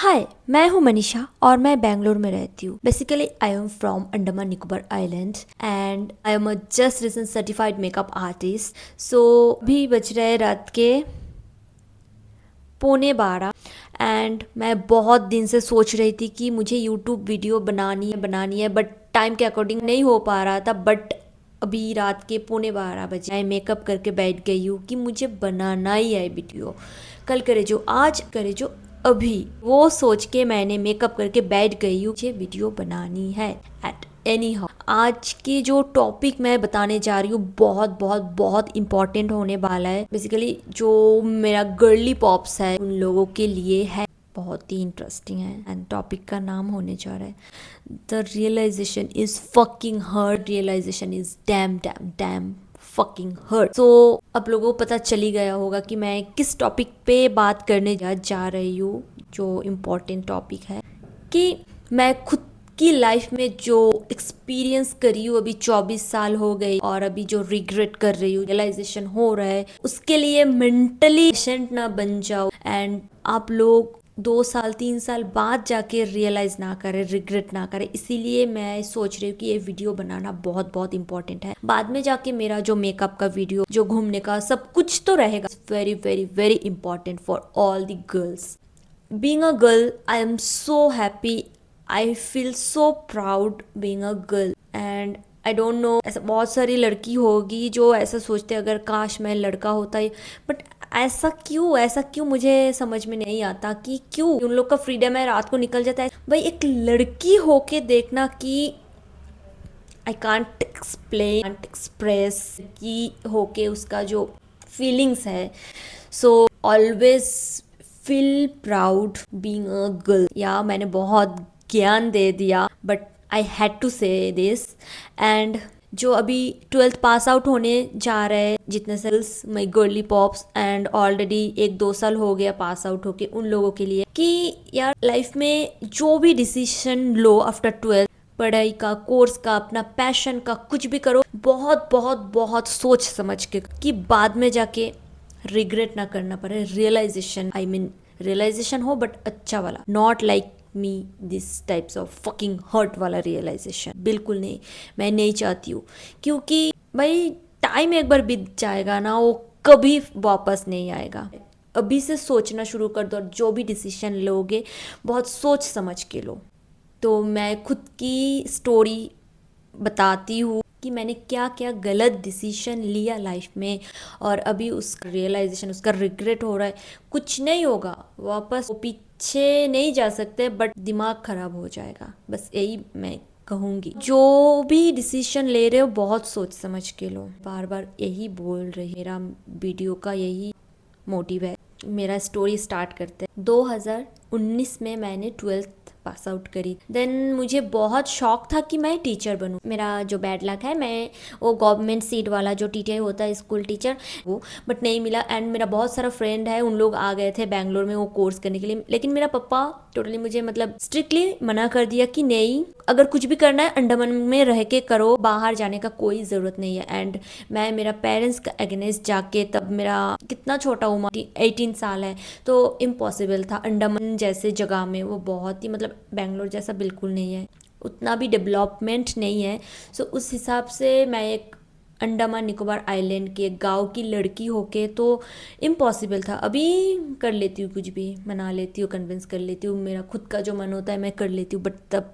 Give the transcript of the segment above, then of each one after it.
हाय, मैं हूँ मनीषा और मैं बेंगलोर में रहती हूँ। Basically I am from Andaman Nicobar island and I am a just recent certified makeup artist. So अभी बज रहे रात के 11:45 एंड मैं बहुत दिन से सोच रही थी कि मुझे यूट्यूब वीडियो बनानी है बट टाइम के अकॉर्डिंग नहीं हो पा रहा था। बट अभी रात के 11:45 बजे मैं मेकअप करके बैठ गई हूँ कि मुझे बनाना ही है वीडियो। कल करे जो आज करे जो अभी, वो सोच के मैंने मेकअप करके बैठ गई हूँ, मुझे वीडियो बनानी है एट एनी हाउ। आज की जो टॉपिक मैं बताने जा रही हूँ बहुत बहुत बहुत इम्पोर्टेंट होने वाला है। बेसिकली जो मेरा गर्ली पॉप्स है उन लोगों के लिए है, बहुत ही इंटरेस्टिंग है। एंड टॉपिक का नाम होने जा रहा है the realization is fucking hurt, realization is damn damn damn fucking hurt. So अब लोगों को पता चली गया होगा कि मैं किस टॉपिक पे बात करने जा रही हूँ। जो इम्पोर्टेंट टॉपिक है कि मैं खुद की लाइफ में जो एक्सपीरियंस करी हूँ, अभी 24 साल हो गई और अभी जो रिग्रेट कर रही हूँ, रियलाइजेशन हो रहा है, उसके लिए मेंटली पेशेंट ना बन जाओ एंड आप लोग 2 साल 3 साल बाद जाके रियलाइज ना करें, रिग्रेट ना करें। इसीलिए मैं सोच रही हूँ कि ये वीडियो बनाना बहुत बहुत इंपॉर्टेंट है। बाद में जाके मेरा जो मेकअप का वीडियो, जो घूमने का सब कुछ तो रहेगा। Very very very important for all the girls. Being a girl, I am so happy. I feel so proud being a girl. And I don't know, ऐसा बहुत सारी लड़की होगी जो ऐसा सोचते अगर काश मैं लड़का होता ही। बट ऐसा क्यों मुझे समझ में नहीं आता कि क्यों उन लोग का फ्रीडम है, रात को निकल जाता है। भाई एक लड़की होके देखना कि I can't explain, can't express कि होके उसका जो फीलिंग्स है। So always feel proud being a girl. या मैंने बहुत ज्ञान दे दिया बट आई हैड टू से दिस। एंड जो अभी 12th पास आउट होने जा रहे हैं जितने sales my girly pops and already 1-2 साल हो गया पास आउट होके, उन लोगों के लिए कि यार लाइफ में जो भी डिसीजन लो आफ्टर 12th, पढ़ाई का, कोर्स का, अपना पैशन का, कुछ भी करो बहुत बहुत बहुत सोच समझ के कि बाद में जाके रिग्रेट ना करना पड़े। रियलाइजेशन, आई मीन रियलाइजेशन हो बट अच्छा वाला, not like me this types of fucking hurt वाला रियलाइजेशन। बिल्कुल नहीं, मैं नहीं चाहती हूँ। क्योंकि भाई टाइम एक बार बीत जाएगा ना, वो कभी वापस नहीं आएगा। अभी से सोचना शुरू कर दो और जो भी डिसीजन लोगे बहुत सोच समझ के लो। तो मैं खुद की स्टोरी बताती हूँ कि मैंने क्या क्या गलत डिसीजन लिया लाइफ में और अभी उसका रियलाइजेशन, उसका रिग्रेट हो रहा है। कुछ नहीं होगा, वापस वो पीछे नहीं जा सकते बट दिमाग खराब हो जाएगा। बस यही मैं कहूँगी, जो भी डिसीजन ले रहे हो बहुत सोच समझ के लो। बार बार यही बोल रही, मेरा वीडियो का यही मोटिव है। मेरा स्टोरी स्टार्ट करते हैं। 2019 में मैंने 12th पास आउट करी। देन मुझे बहुत शौक था कि मैं टीचर बनूं। मेरा जो बैड लक है, मैं वो गवर्नमेंट सीट वाला जो टीचर होता है, स्कूल टीचर, वो बट नहीं मिला। एंड मेरा बहुत सारा फ्रेंड है, उन लोग आ गए थे बैंगलोर में वो कोर्स करने के लिए, लेकिन मेरा पापा टोटली मुझे मतलब स्ट्रिक्टली मना कर दिया कि नहीं, अगर कुछ भी करना है अंडमान में रह के करो, बाहर जाने का कोई ज़रूरत नहीं है। एंड मैं मेरा पेरेंट्स का अगेंस्ट जाके, तब मेरा कितना छोटा उम्र, 18 साल है, तो इम्पॉसिबल था। अंडमान जैसे जगह में, वो बहुत ही मतलब बेंगलोर जैसा बिल्कुल नहीं है, उतना भी डेवलपमेंट नहीं है। सो उस हिसाब से मैं एक अंडमान निकोबार आइलैंड के गांव की लड़की होके तो इम्पॉसिबल था। अभी कर लेती हूँ, कुछ भी मना लेती हूँ, कन्विंस कर लेती हूँ, मेरा खुद का जो मन होता है मैं कर लेती हूँ। बट तब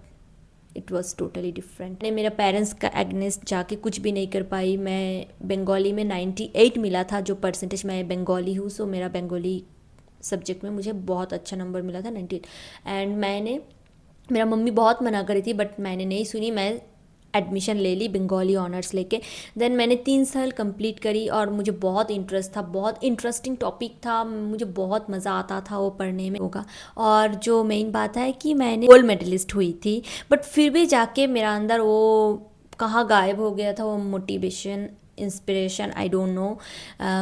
इट वॉज टोटली डिफरेंट। मैंने मेरा पेरेंट्स का एगनेस्ट जाके कुछ भी नहीं कर पाई। मैं बंगाली में 98 मिला था जो परसेंटेज, मैं बंगाली हूँ, सो मेरा बंगाली सब्जेक्ट में मुझे बहुत अच्छा नंबर मिला था, 98। एंड मेरा मम्मी बहुत मना करी थी बट मैंने नहीं सुनी, मैं एडमिशन ले ली बंगाली ऑनर्स लेके। देन मैंने 3 साल कंप्लीट करी और मुझे बहुत इंटरेस्ट था, बहुत इंटरेस्टिंग टॉपिक था, मुझे बहुत मज़ा आता था वो पढ़ने में होगा। और जो मेन बात है कि मैंने गोल्ड मेडलिस्ट हुई थी बट फिर भी जाके मेरा अंदर वो कहाँ गायब हो गया था वो motivation, inspiration, I don't know.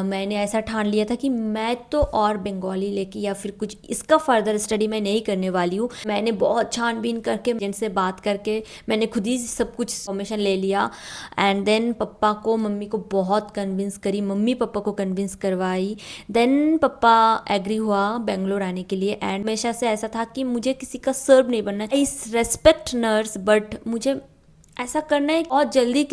मैंने ऐसा ठान लिया था कि मैं तो और बंगाली लेके या फिर कुछ इसका फर्दर स्टडी मैं नहीं करने वाली हूँ। मैंने बहुत छानबीन करके जिनसे बात करके मैंने खुद ही सब कुछ इन्फॉर्मेशन ले लिया एंड देन पप्पा को मम्मी को बहुत कन्विंस करी, मम्मी पापा को कन्विंस करवाई। देन पप्पा एग्री हुआ बेंगलोर आने के लिए। एंड हमेशा से ऐसा था कि मुझे किसी का सर्व नहीं बनना है। आई रेस्पेक्ट नर्स बट मुझे ऐसा करना है और जल्दी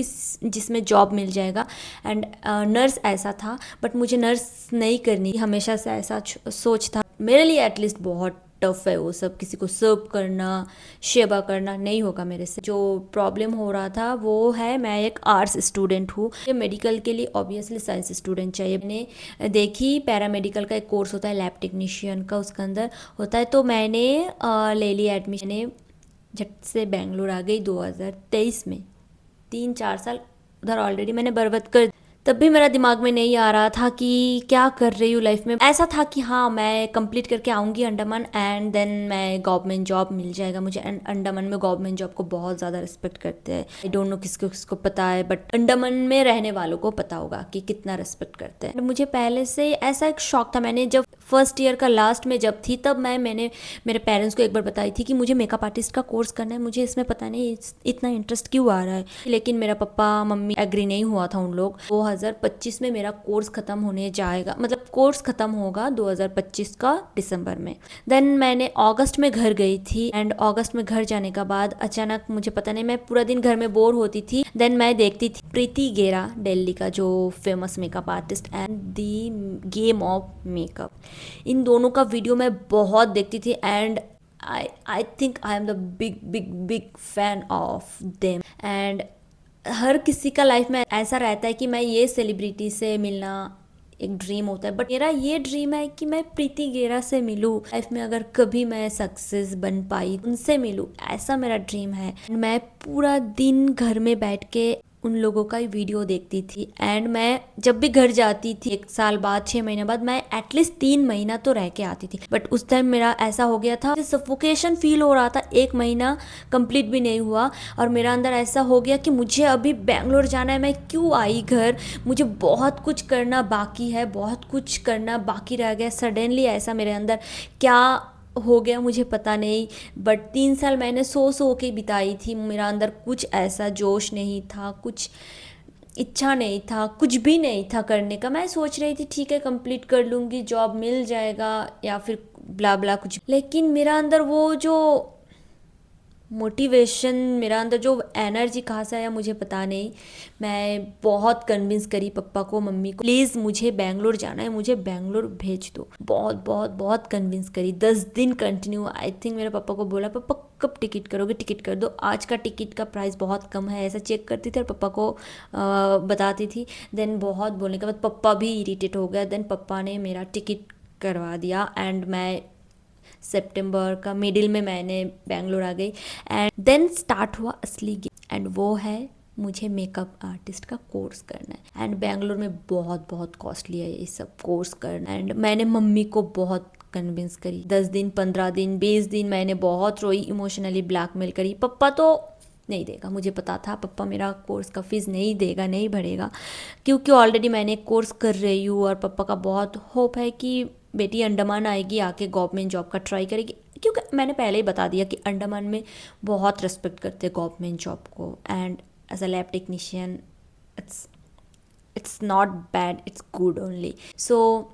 जिसमें जॉब मिल जाएगा। एंड नर्स ऐसा था बट मुझे नर्स नहीं करनी, हमेशा से ऐसा सोच था मेरे लिए। एटलीस्ट बहुत टफ है वो सब, किसी को सर्व करना, सेवा करना नहीं होगा मेरे से। जो प्रॉब्लम हो रहा था वो है मैं एक आर्ट्स स्टूडेंट हूँ, मेडिकल के लिए ऑब्वियसली साइंस स्टूडेंट चाहिए। मैंने देखी पैरामेडिकल का एक कोर्स होता है लैब टेक्नीशियन का, उसके अंदर होता है, तो मैंने ले लिया एडमिशन। झट से बेंगलोर आ गई 2023 में। 3-4 साल उधर ऑलरेडी मैंने बर्बाद कर। तब भी मेरा दिमाग में नहीं आ रहा था कि क्या कर रही हूँ लाइफ में। ऐसा था कि हाँ मैं कंप्लीट करके आऊँगी अंडमान एंड देन मैं गवर्नमेंट जॉब मिल जाएगा मुझे। एंड अंडमान में गवर्नमेंट जॉब को बहुत ज़्यादा रिस्पेक्ट करते हैं। आई डोंट नो किसको किसको पता है बट अंडमान में रहने वालों को पता होगा कि कितना रिस्पेक्ट करते हैं। मुझे पहले से ऐसा एक शौक था। मैंने जब फर्स्ट ईयर का लास्ट में जब थी तब मैंने मेरे पेरेंट्स को एक बार बताई थी कि मुझे मेकअप आर्टिस्ट का कोर्स करना है, मुझे इसमें पता नहीं इतना इंटरेस्ट क्यों आ रहा है। लेकिन मेरा पापा मम्मी एग्री नहीं हुआ था उन लोग। 2025 में मेरा कोर्स खत्म होने जाएगा, मतलब कोर्स खत्म होगा 2025 का दिसंबर में। देन मैंने अगस्त में घर गई थी एंड अगस्त में घर जाने का बाद अचानक मुझे पता नहीं, मैं पूरा दिन घर में बोर होती थी। देन मैं देखती थी प्रीति गेरा, दिल्ली का जो famous makeup artist and the game of makeup, इन दोनों का वीडियो मैं बहुत देखती थी। And I think I am the big fan of them। And हर किसी का लाइफ में ऐसा रहता है कि मैं ये सेलिब्रिटी से मिलना एक ड्रीम होता है, बट मेरा ये ड्रीम है कि मैं प्रीति गेरा से मिलूं। लाइफ में अगर कभी मैं सक्सेस बन पाई उनसे मिलूं, ऐसा मेरा ड्रीम है। मैं पूरा दिन घर में बैठ के उन लोगों का ही वीडियो देखती थी। एंड मैं जब भी घर जाती थी 1 साल बाद 6 महीने बाद मैं एटलीस्ट 3 महीना तो रह के आती थी। बट उस टाइम मेरा ऐसा हो गया था, सफोकेशन फील हो रहा था। 1 महीना कंप्लीट भी नहीं हुआ और मेरा अंदर ऐसा हो गया कि मुझे अभी बेंगलोर जाना है, मैं क्यों आई घर, मुझे बहुत कुछ करना बाकी है, बहुत कुछ करना बाकी रह गया। सडनली ऐसा मेरे अंदर क्या हो गया मुझे पता नहीं, बट 3 साल मैंने सो के बिताई थी। मेरा अंदर कुछ ऐसा जोश नहीं था, कुछ इच्छा नहीं था, कुछ भी नहीं था करने का। मैं सोच रही थी ठीक है कंप्लीट कर लूँगी, जॉब मिल जाएगा या फिर ब्ला ब्ला कुछ। लेकिन मेरा अंदर वो जो मोटिवेशन, मेरा अंदर जो एनर्जी कहाँ से आया मुझे पता नहीं। मैं बहुत कन्विंस करी पापा को मम्मी को, प्लीज़ मुझे बेंगलोर जाना है, मुझे बेंगलोर भेज दो। बहुत बहुत बहुत कन्विंस करी। 10 दिन कंटिन्यू। आई थिंक मेरे पापा को बोला पापा कब टिकट करोगे, टिकट कर दो, आज का टिकट का प्राइस बहुत कम है, ऐसा चेक करती थी और पापा को बताती थी। देन बहुत बोलने के बाद पापा भी इरीटेट हो गया। देन पापा ने मेरा टिकट करवा दिया एंड मैं सितंबर का मिडिल में मैंने बेंगलोर आ गई। एंड देन स्टार्ट हुआ असली गेम एंड वो है मुझे मेकअप आर्टिस्ट का कोर्स करना है। एंड बेंगलोर में बहुत बहुत कॉस्टली है ये सब कोर्स करना। एंड मैंने मम्मी को बहुत कन्विंस करी। 10 दिन 15 दिन 20 दिन मैंने बहुत रोई, इमोशनली ब्लैकमेल करी। पापा तो नहीं देगा, मुझे पता था पापा मेरा कोर्स का फीस नहीं देगा, नहीं भरेगा, क्योंकि ऑलरेडी मैंने कोर्स कर रही हूँ और पापा का बहुत होप है कि बेटी अंडमान आएगी, आके गवर्नमेंट जॉब का ट्राई करेगी। क्योंकि मैंने पहले ही बता दिया कि अंडमान में बहुत रिस्पेक्ट करते हैं गवर्नमेंट जॉब को। And as a lab technician it's not bad, it's good only. So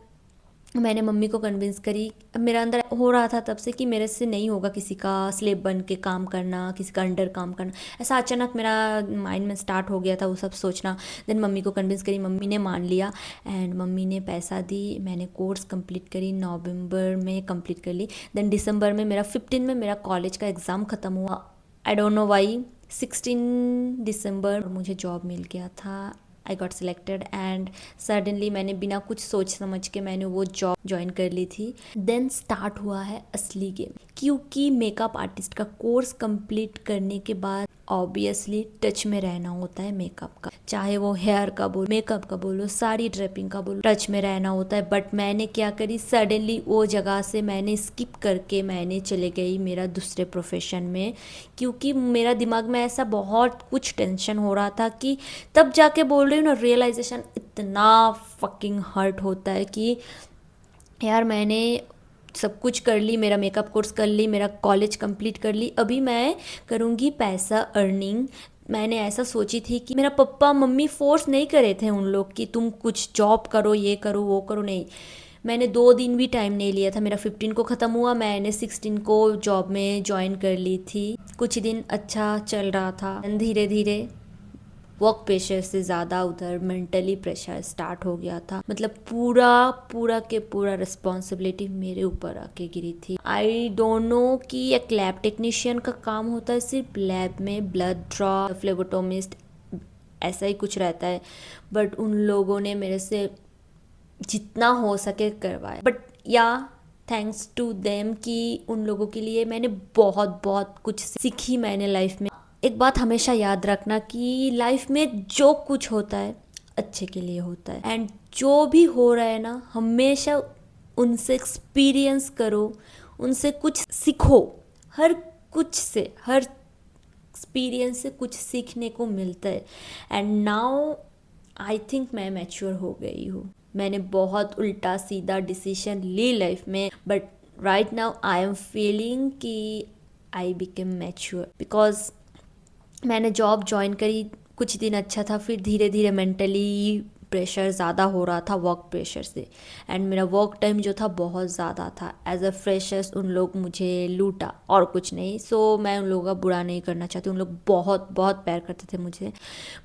मैंने मम्मी को कन्विंस करी। मेरा अंदर हो रहा था तब से कि मेरे से नहीं होगा किसी का स्लेव बन के काम करना, किसी का अंडर काम करना। ऐसा अचानक मेरा माइंड में स्टार्ट हो गया था वो सब सोचना। देन मम्मी को कन्विंस करी, मम्मी ने मान लिया एंड मम्मी ने पैसा दी। मैंने कोर्स कंप्लीट करी, नवंबर में कंप्लीट कर ली। देन दिसंबर में मेरा 15 में मेरा कॉलेज का एग्ज़ाम ख़त्म हुआ। आई डोंट नो वाई 16 दिसंबर मुझे जॉब मिल गया था। I got selected and suddenly मैंने बिना कुछ सोच समझ के मैंने वो जॉब ज्वाइन कर ली थी। देन स्टार्ट हुआ है असली गेम, क्योंकि मेकअप आर्टिस्ट का कोर्स कंप्लीट करने के बाद ऑब्वियसली टच में रहना होता है मेकअप का, चाहे वो हेयर का बोलो, मेकअप का बोलो, साड़ी ड्रेपिंग का बोलो, टच में रहना होता है। बट मैंने क्या करी, सडनली वो जगह से मैंने स्किप करके मैंने चले गई मेरा दूसरे प्रोफेशन में, क्योंकि मेरा दिमाग में ऐसा बहुत कुछ टेंशन हो रहा था कि तब जाके बोल रही हूँ ना, रियलाइजेशन इतना फकिंग हर्ट होता है कि यार मैंने सब कुछ कर ली, मेरा मेकअप कोर्स कर ली, मेरा कॉलेज कंप्लीट कर ली, अभी मैं करूँगी पैसा अर्निंग। मैंने ऐसा सोची थी कि मेरा पापा मम्मी फोर्स नहीं करे थे उन लोग कि तुम कुछ जॉब करो, ये करो वो करो, नहीं। मैंने 2 दिन भी टाइम नहीं लिया था, मेरा 15 को ख़त्म हुआ, मैंने 16 को जॉब में ज्वाइन कर ली थी। कुछ दिन अच्छा चल रहा था, धीरे धीरे वर्क प्रेशर से ज़्यादा उधर मेंटली प्रेशर स्टार्ट हो गया था। मतलब पूरा पूरा के पूरा रिस्पॉन्सिबिलिटी मेरे ऊपर आके गिरी थी। आई डोंट नो कि एक लैब टेक्नीशियन का काम होता है सिर्फ लैब में ब्लड ड्रॉ, फ्लेबोटोमिस्ट, ऐसा ही कुछ रहता है। बट उन लोगों ने मेरे से जितना हो सके करवाया। बट या थैंक्स टू देम कि उन लोगों के लिए मैंने बहुत बहुत कुछ सीखी मैंने लाइफ में। एक बात हमेशा याद रखना कि लाइफ में जो कुछ होता है अच्छे के लिए होता है, एंड जो भी हो रहा है ना, हमेशा उनसे एक्सपीरियंस करो, उनसे कुछ सीखो। हर कुछ से, हर एक्सपीरियंस से कुछ सीखने को मिलता है। एंड नाउ आई थिंक मैं मैच्योर हो गई हूँ। मैंने बहुत उल्टा सीधा डिसीजन ली लाइफ में, but right now I am feeling कि आई बिकेम मैच्योर, बिकॉज मैंने जॉब ज्वाइन करी, कुछ दिन अच्छा था, फिर धीरे धीरे मेंटली प्रेशर ज़्यादा हो रहा था वर्क प्रेशर से। एंड मेरा वर्क टाइम जो था बहुत ज़्यादा था। एज अ फ्रेशर्स उन लोग मुझे लूटा और कुछ नहीं। सो मैं उन लोगों का बुरा नहीं करना चाहती, उन लोग बहुत बहुत प्यार करते थे मुझे।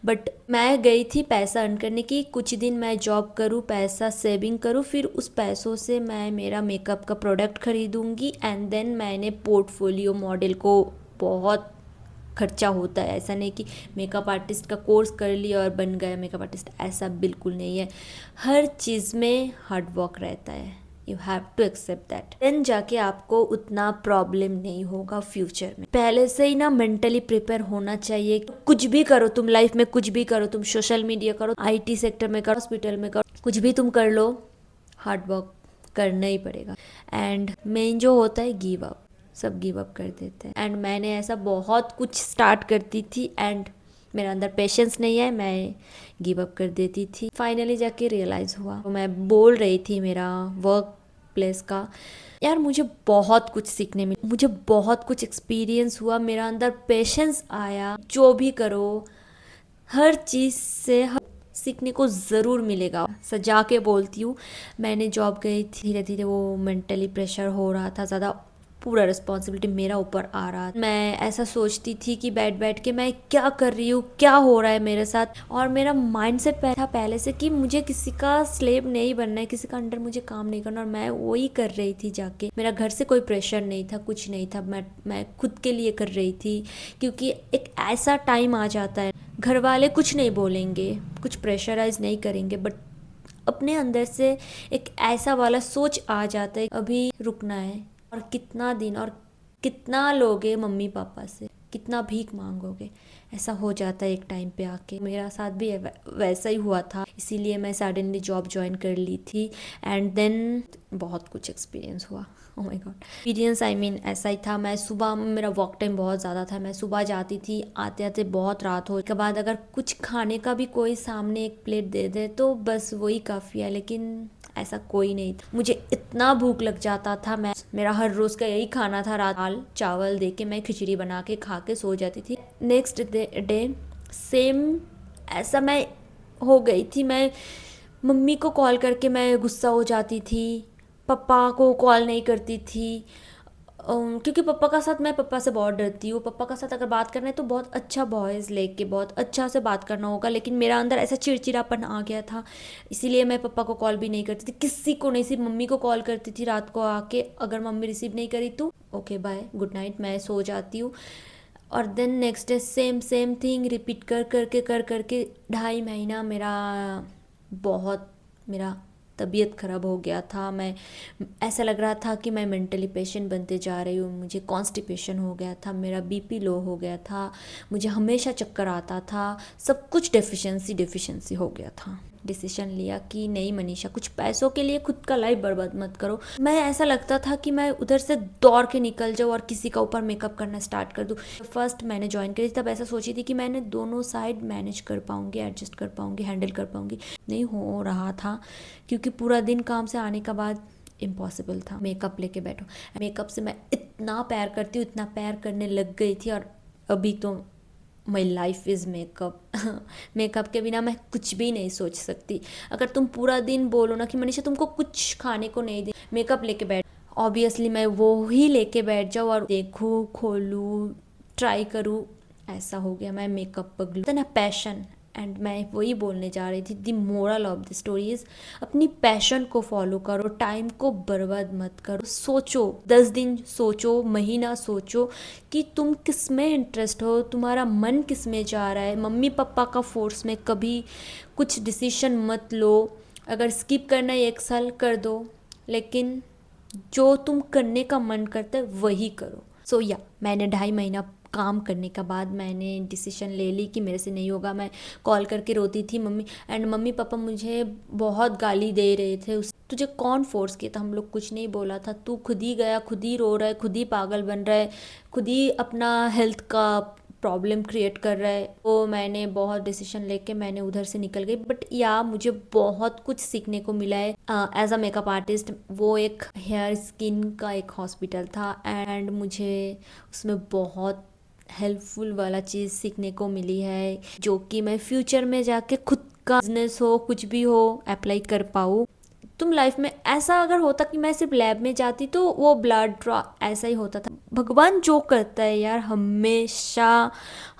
बट मैं गई थी पैसा अर्न करने की, कुछ दिन मैं जॉब करूँ, पैसा सेविंग करूँ, फिर उस पैसों से मैं मेरा मेकअप का प्रोडक्ट खरीदूँगी। एंड देन मैंने पोर्टफोलियो मॉडल को, बहुत खर्चा होता है, ऐसा नहीं कि मेकअप आर्टिस्ट का कोर्स कर लिया और बन गया मेकअप आर्टिस्ट, ऐसा बिल्कुल नहीं है। हर चीज़ में हार्ड वर्क रहता है, you have to accept that, then जाके आपको उतना प्रॉब्लम नहीं होगा फ्यूचर में। पहले से ही ना मेंटली प्रिपेयर होना चाहिए। कुछ भी करो तुम लाइफ में, कुछ भी करो तुम, सोशल मीडिया करो, आईटी सेक्टर में करो, हॉस्पिटल में करो, कुछ भी तुम कर लो, हार्ड वर्क करना ही पड़ेगा। एंड मेन जो होता है गिव अप, सब गिव अप कर देते हैं। एंड मैंने ऐसा बहुत कुछ स्टार्ट करती थी एंड मेरे अंदर पेशेंस नहीं है, मैं गिव अप कर देती थी। फाइनली जाके रियलाइज़ हुआ, तो मैं बोल रही थी मेरा वर्क प्लेस का, यार मुझे बहुत कुछ सीखने मिला, मुझे बहुत कुछ एक्सपीरियंस हुआ, मेरा अंदर पेशेंस आया। जो भी करो हर चीज़ से सीखने को ज़रूर मिलेगा, सजा के बोलती हूँ। मैंने जॉब गई थी, धीरे धीरे वो मेंटली प्रेशर हो रहा था ज़्यादा, पूरा रिस्पॉन्सिबिलिटी मेरा ऊपर आ रहा था। मैं ऐसा सोचती थी कि बैठ बैठ के मैं क्या कर रही हूँ, क्या हो रहा है मेरे साथ। और मेरा माइंडसेट था पहले से कि मुझे किसी का स्लेव नहीं बनना है, किसी का अंडर मुझे काम नहीं करना, और मैं वही कर रही थी जाके। मेरा घर से कोई प्रेशर नहीं था, कुछ नहीं था, मैं खुद के लिए कर रही थी। क्योंकि एक ऐसा टाइम आ जाता है, घर वाले कुछ नहीं बोलेंगे, कुछ प्रेशराइज नहीं करेंगे, बट अपने अंदर से एक ऐसा वाला सोच आ जाता है अभी रुकना है, और कितना दिन और कितना लोगे मम्मी पापा से, कितना भीख मांगोगे, ऐसा हो जाता है एक टाइम पे आके। मेरा साथ भी वैसा ही हुआ था, इसीलिए मैं सडनली जॉब ज्वाइन कर ली थी। एंड देन बहुत कुछ एक्सपीरियंस हुआ, oh my God. Experience I mean ऐसा ही था, मैं सुबह, मेरा वर्क टाइम बहुत ज़्यादा था, मैं सुबह जाती थी, आते आते बहुत रात हो के बाद अगर कुछ खाने का भी कोई सामने एक प्लेट दे दे तो बस वही काफ़ी है, लेकिन ऐसा कोई नहीं था। मुझे इतना भूख लग जाता था, मेरा हर रोज़ का यही खाना था, रात दाल चावल दे के मैं खिचड़ी बना के खा के सो जाती थी। नेक्स्ट डे सेम ऐसा मैं हो गई थी। मैं मम्मी को कॉल करके मैं गुस्सा हो जाती थी, पापा को कॉल नहीं करती थी, क्योंकि पापा का साथ, मैं पापा से बहुत डरती हूँ। पापा का साथ अगर बात करना है तो बहुत अच्छा वॉइस लेके बहुत अच्छा से बात करना होगा, लेकिन मेरा अंदर ऐसा चिड़चिड़ापन आ गया था, इसीलिए मैं पापा को कॉल भी नहीं करती थी, किसी को नहीं, सिर्फ मम्मी को कॉल करती थी रात को आके। अगर मम्मी रिसीव नहीं करी तो ओके बाय गुड नाइट, मैं सो जाती हूँ। और then next day same thing repeat कर करके 2.5 महीना मेरा बहुत, मेरा तबीयत ख़राब हो गया था। मैं ऐसा लग रहा था कि मैं मेंटली पेशेंट बनते जा रही हूँ। मुझे कॉन्स्टिपेशन हो गया था, मेरा बीपी लो हो गया था, मुझे हमेशा चक्कर आता था, सब कुछ डेफिशिएंसी हो गया था। डिसीजन लिया कि नहीं मनीषा, कुछ पैसों के लिए खुद का लाइफ बर्बाद मत करो। मैं ऐसा लगता था कि मैं उधर से दौड़ के निकल जाऊँ और किसी का ऊपर मेकअप करना स्टार्ट कर दूँ। फर्स्ट मैंने ज्वाइन करी तब ऐसा सोची थी कि मैंने दोनों साइड मैनेज कर पाऊँगी, एडजस्ट कर पाऊँगी, हैंडल कर पाऊँगी। नहीं हो रहा था क्योंकि पूरा दिन काम से आने के बाद इम्पॉसिबल था। मेकअप लेके बैठो, मेकअप से मैं इतना प्यार करती हूँ, इतना प्यार करने लग गई थी। और अभी तो my life is makeup. Makeup के बिना मैं कुछ भी नहीं सोच सकती। अगर तुम पूरा दिन बोलो ना कि मनीषा तुमको कुछ खाने को नहीं दे, मेकअप लेके बैठ, ऑब्वियसली मैं वो ही लेके बैठ जाऊँ और देखूँ, खोलूँ, ट्राई करूँ। ऐसा हो गया, मैं मेकअप पगलू, इतना पैशन। एंड मैं वही बोलने जा रही थी, the moral of the story is अपनी पैशन को फॉलो करो, टाइम को बर्बाद मत करो। सोचो, 10 दिन सोचो, महीना सोचो कि तुम किस में इंटरेस्ट हो, तुम्हारा मन किस में जा रहा है। मम्मी पापा का फोर्स में कभी कुछ डिसीजन मत लो। अगर स्किप करना है 1 साल कर दो, लेकिन जो तुम करने का मन करता है वही करो। सो या मैंने 2.5 महीना काम करने के बाद मैंने डिसीजन ले ली कि मेरे से नहीं होगा। मैं कॉल करके रोती थी मम्मी पापा मुझे बहुत गाली दे रहे थे। तुझे कौन फोर्स किया था, हम लोग कुछ नहीं बोला था, तू खुद ही गया, खुद ही रो रहा है, खुद ही पागल बन रहा है, खुद ही अपना हेल्थ का प्रॉब्लम क्रिएट कर रहा है। तो मैंने बहुत डिसीजन लेके मैंने उधर से निकल गई। बट या मुझे बहुत कुछ सीखने को मिला है एज अ मेकअप आर्टिस्ट। वो एक हेयर स्किन का एक हॉस्पिटल था एंड मुझे उसमें बहुत हेल्पफुल वाला चीज़ सीखने को मिली है, जो कि मैं फ्यूचर में जाके खुद का बिजनेस हो, कुछ भी हो, अप्लाई कर पाऊँ। तुम लाइफ में ऐसा अगर होता कि मैं सिर्फ लैब में जाती तो वो ब्लड ड्रॉ ऐसा ही होता था। भगवान जो करता है यार हमेशा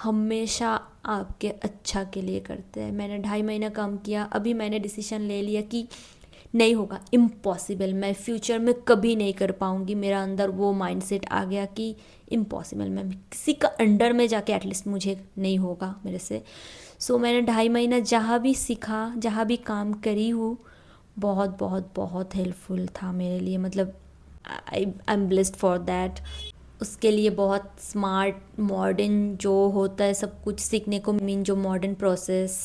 हमेशा आपके अच्छा के लिए करते हैं। मैंने 2.5 महीना काम किया, अभी मैंने डिसीजन ले लिया कि नहीं होगा, इम्पॉसिबल, मैं फ्यूचर में कभी नहीं कर पाऊँगी। मेरा अंदर वो माइंडसेट आ गया कि इम्पॉसिबल, मैं किसी का अंडर में जाके एटलीस्ट मुझे नहीं होगा मेरे से। सो मैंने 2.5 महीना जहाँ भी सीखा, जहाँ भी काम करी हूँ, बहुत बहुत बहुत हेल्पफुल था मेरे लिए। मतलब I am blessed for that. उसके लिए बहुत स्मार्ट मॉडर्न जो होता है सब कुछ सीखने को जो मॉडर्न प्रोसेस,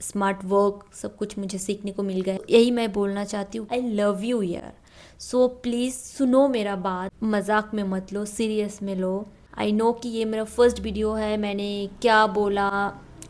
स्मार्ट वर्क, सब कुछ मुझे सीखने को मिल गया। यही मैं बोलना चाहती हूँ, आई लव यू यार। सो प्लीज़ सुनो मेरा बात, मजाक में मत लो, सीरियस में लो। आई नो कि ये मेरा फर्स्ट वीडियो है, मैंने क्या बोला,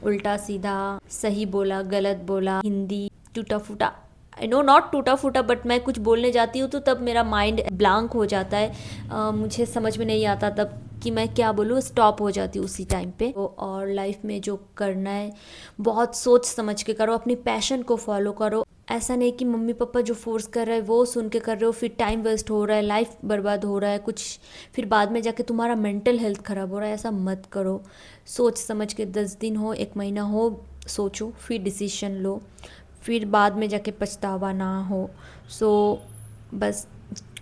उल्टा सीधा, सही बोला, गलत बोला, हिंदी टूटा फूटा, आई नो नॉट टूटा फूटा, बट मैं कुछ बोलने जाती हूँ तो तब मेरा माइंड ब्लैंक हो जाता है। मुझे समझ में नहीं आता तब कि मैं क्या बोलूँ, स्टॉप हो जाती हूँ उसी टाइम पे। तो और लाइफ में जो करना है बहुत सोच समझ के करो, अपनी पैशन को फॉलो करो। ऐसा नहीं कि मम्मी पापा जो फोर्स कर रहे हैं वो सुन के कर रहे हो, फिर टाइम वेस्ट हो रहा है, लाइफ बर्बाद हो रहा है कुछ, फिर बाद में जाके तुम्हारा मेंटल हेल्थ ख़राब हो रहा है। ऐसा मत करो। सोच समझ के 10 दिन हो, 1 महीना हो, सोचो, फिर डिसीजन लो, फिर बाद में जाके पछतावा ना हो। सो बस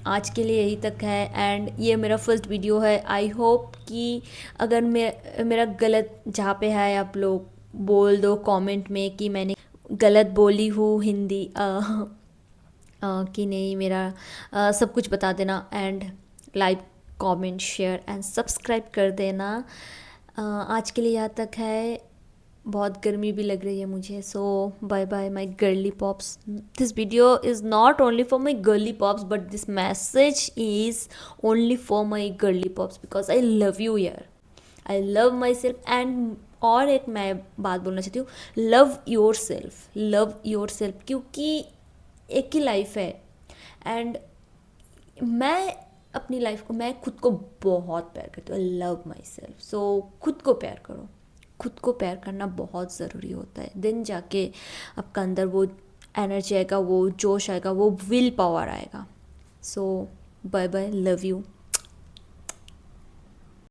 आज के लिए यही तक है। एंड ये मेरा फर्स्ट वीडियो है। आई होप कि अगर मेरा गलत जहाँ पे है आप लोग बोल दो कमेंट में कि मैंने गलत बोली हूँ हिंदी कि नहीं। मेरा सब कुछ बता देना and like comment share and subscribe कर देना। आज के लिए यहाँ तक है। बहुत गर्मी भी लग रही है मुझे। So bye bye my girly pops. This video is not only for my girly pops but this message is only for my girly pops because I love you यार, I love myself. And और एक मैं बात बोलना चाहती हूँ, love your self, क्योंकि एक ही लाइफ है। एंड मैं अपनी लाइफ को, मैं खुद को बहुत प्यार करती हूँ। आई लव माई सेल्फ। सो खुद को प्यार करो। खुद को प्यार करना बहुत ज़रूरी होता है, देन जाके आपका अंदर वो एनर्जी आएगा, वो जोश आएगा, वो विल पावर आएगा। सो बाय बाय, लव यू।